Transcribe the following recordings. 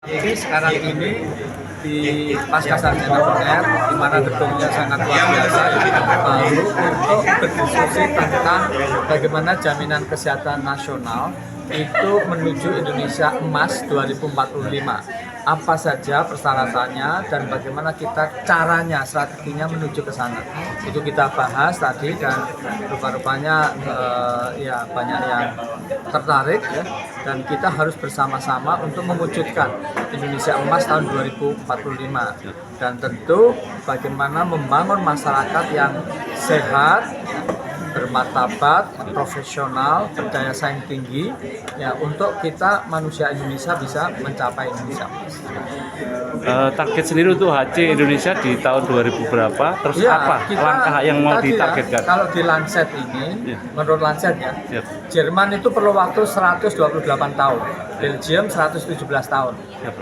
Jadi sekarang ini di Pasca Sarjana UNER, di mana gedungnya sangat luar biasa, baru untuk berdiskusi tentang bagaimana jaminan kesehatan nasional itu menuju Indonesia Emas 2045. Apa saja persyaratannya dan bagaimana kita caranya, strateginya menuju ke sana. Itu kita bahas tadi dan rupa-rupanya ya banyak yang tertarik ya, dan kita harus bersama-sama untuk mewujudkan Indonesia Emas tahun 2045 dan tentu bagaimana membangun masyarakat yang sehat, bermartabat, profesional, berdaya saing tinggi ya, untuk kita manusia Indonesia bisa mencapai Indonesia Emas. Target sendiri untuk HC Indonesia di tahun 2000 berapa? Terus Ya, apa langkah yang mau ditargetkan? Ya, kalau di Lancet ini, menurut Lancet ya, Siap. Jerman itu perlu waktu 128 tahun, Belgium 117 tahun,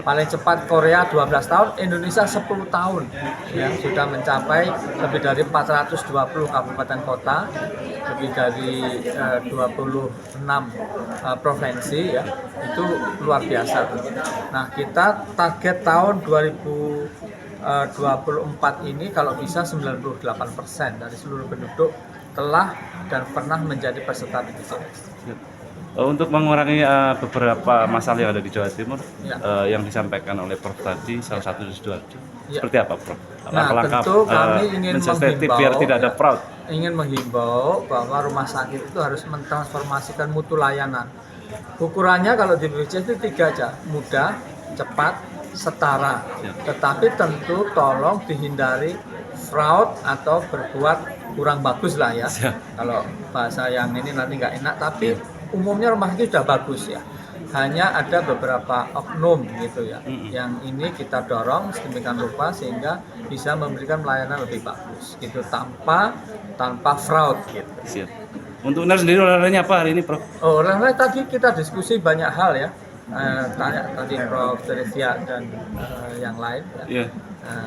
paling cepat Korea 12 tahun, Indonesia 10 tahun ya, sudah mencapai lebih dari 420 kabupaten kota, lebih dari 26 provinsi ya, itu luar biasa. Nah, kita target tahun 2024 ini kalau bisa 98% dari seluruh penduduk telah dan pernah menjadi peserta BPJS. Untuk mengurangi beberapa masalah yang ada di Jawa Timur Ya. yang disampaikan oleh Prof tadi, salah satu Sidoarjo, Ya. seperti apa Prof? Nah, tentu kami ingin menghimbau, biar tidak ada fraud. Ingin menghimbau bahwa rumah sakit itu harus mentransformasikan mutu layanan. Ukurannya kalau di BPJS itu 3 aja, mudah, cepat, setara. Tetapi tentu tolong dihindari fraud atau berbuat kurang bagus lah ya. Kalau bahasa yang ini nanti nggak enak, tapi umumnya rumah sakit sudah bagus ya. Hanya ada beberapa oknum gitu ya, yang ini kita dorong sedemikian rupa sehingga bisa memberikan pelayanan lebih bagus gitu, tanpa fraud gitu. Siap. Untuk UNER sendiri olahraganya apa hari ini, Prof? Oh, olahraga tadi kita diskusi banyak hal ya, tanya tadi Prof. Teresia dan yang lain ya.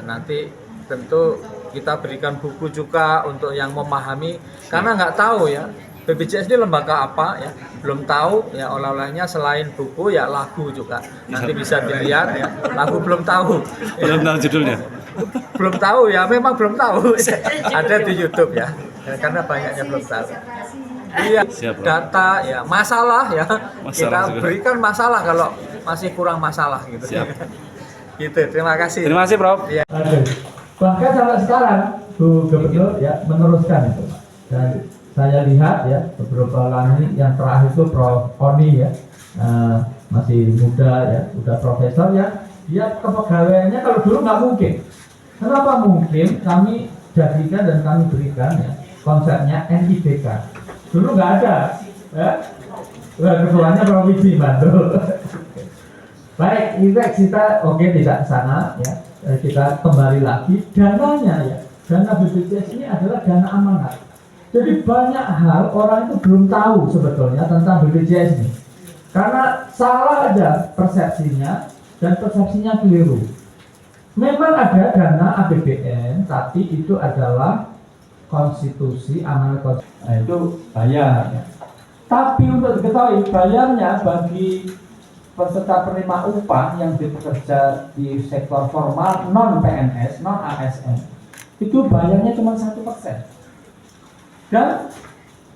Nanti tentu kita berikan buku juga untuk yang memahami, karena nggak tahu ya BPJS ini lembaga apa ya, belum tahu ya, oleh-olehnya selain buku ya lagu juga, nanti bisa dilihat ya, lagu belum tahu. Belum tahu judulnya? Belum tahu ya, memang belum tahu. Ada di YouTube ya, karena banyaknya belum tahu. Iya, data ya, masalah ya, kita berikan masalah kalau masih kurang masalah gitu. Siap. Gitu, terima kasih. Terima kasih Prof. Ya. Bahkan sampai sekarang Bu Gubernur ya meneruskan itu, dan saya lihat ya beberapa lagi yang terakhir itu Prof. Oni ya, masih muda ya, udah profesor ya, dia kepegawaiannya kalau dulu nggak mungkin. Kenapa mungkin? Kami jadikan dan kami berikan ya konsepnya NIBK. Dulu nggak ada ya, ketuanya Prof. Widi Bantul. Baik, ini kita tidak sana ya, kita kembali lagi dananya ya, dana BPJS ini adalah dana amanat. Jadi banyak hal orang itu belum tahu sebetulnya tentang BPJS ini, karena salah ada persepsinya dan persepsinya keliru. Memang ada dana APBN, tapi itu adalah konstitusi, amanat konstitusi, itu bayar ya. Tapi untuk diketahui bayarnya bagi peserta penerima upah yang bekerja di sektor formal, non PNS, non ASN, itu bayarnya cuma 1%. Dan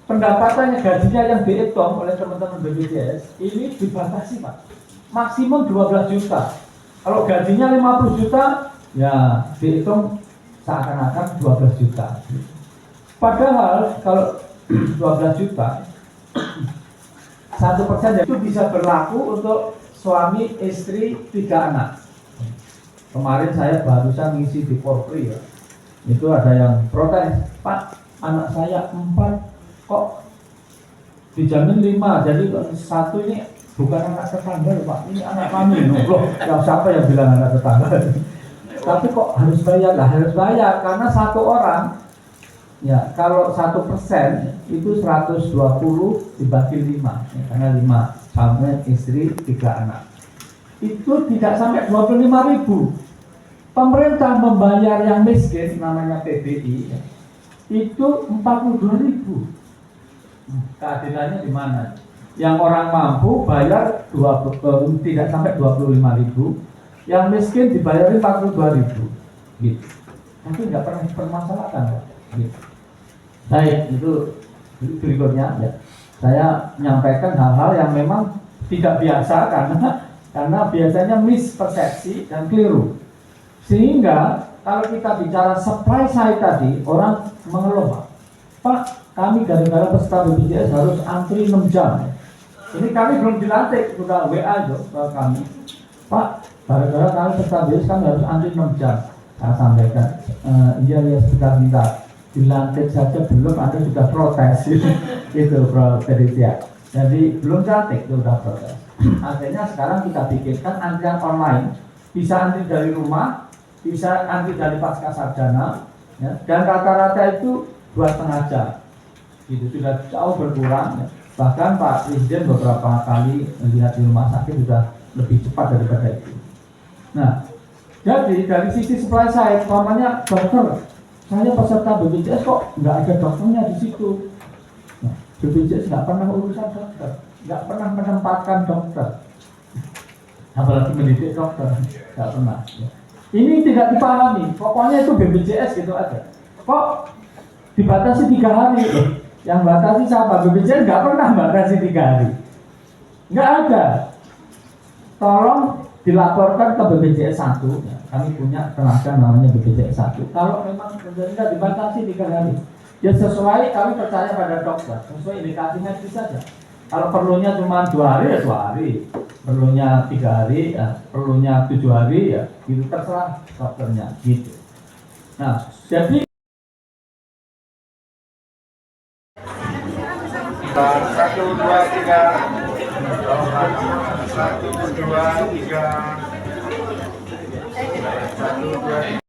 pendapatannya, gajinya yang dihitung oleh teman-teman BPJS ini dibatasi Pak, maksimum 12 juta. Kalau gajinya 50 juta, ya dihitung seakan-akan 12 juta. Padahal kalau 12 juta, 1% itu bisa berlaku untuk suami, istri, 3 anak. Kemarin saya barusan ngisi di Polri ya, itu ada yang protes, Pak, anak saya 4 kok dijamin 5, jadi 1 ini bukan anak tetangga Pak, ini anak kami loh. Ya siapa yang bilang anak tetangga? Tapi kok harus bayar? Lah harus bayar karena 1 orang ya, kalau 1% itu 120 dibagi 5 ya, karena 5 suami, istri, 3 anak, itu tidak sampai 25.000. Pemerintah membayar yang miskin namanya PBI ya, itu 42.000. Keadilannya di mana? Yang orang mampu bayar tidak sampai 25.000, yang miskin dibayarin 42.000, gitu. Tapi nggak pernah dipermasalahkan, gitu. Baik, itu berikutnya ya. Saya menyampaikan hal-hal yang memang tidak biasa karena biasanya mispersepsi dan keliru. Sehingga kalau kita bicara supply side tadi, orang mengeluh, Pak, kami gara-gara peserta BPJS harus antri 6 jam. Ini kami belum dilantik, sudah WA ke kami, Pak, gara-gara kami peserta BPJS kami harus antri 6 jam. Saya sampaikan, iya ya sebentar minta dilantik saja belum, Anda sudah protes. Itu protes ya. Jadi belum cantik sudah protes. Akhirnya sekarang kita pikirkan antrian online, bisa antri dari rumah, bisa antri dari pasca sarjana, ya, dan rata-rata itu 2,5 jam. Itu sudah jauh berkurang. Ya. Bahkan Pak Presiden beberapa kali melihat di rumah sakit sudah lebih cepat daripada itu. Nah, jadi dari sisi supply side, umpamanya dokter, saya peserta BPJS kok nggak ada dokternya di situ. Nah, BPJS nggak pernah urusan dokter, nggak pernah menempatkan dokter, apalagi mendidik dokter, nggak pernah. Ya. Ini tidak dipahami, pokoknya itu BPJS gitu aja. Kok dibatasi 3 hari? Yang batasi siapa? BPJS nggak pernah batasi 3 hari, nggak ada. Tolong dilaporkan ke BPJS 1, ya. Kami punya tenaga namanya BPJS 1. Kalau memang tidak dibatasi 3 hari, ya sesuai, kami percaya pada dokter, sesuai indikasi medis saja. Kalau perlunya cuma 2 hari ya 2 hari, perlunya 3 hari, ya, perlunya 7 hari, ya itu terserah dokternya, gitu. Nah, jadi 1, 2, 3. 1, 2, 3. 1, 2, 3.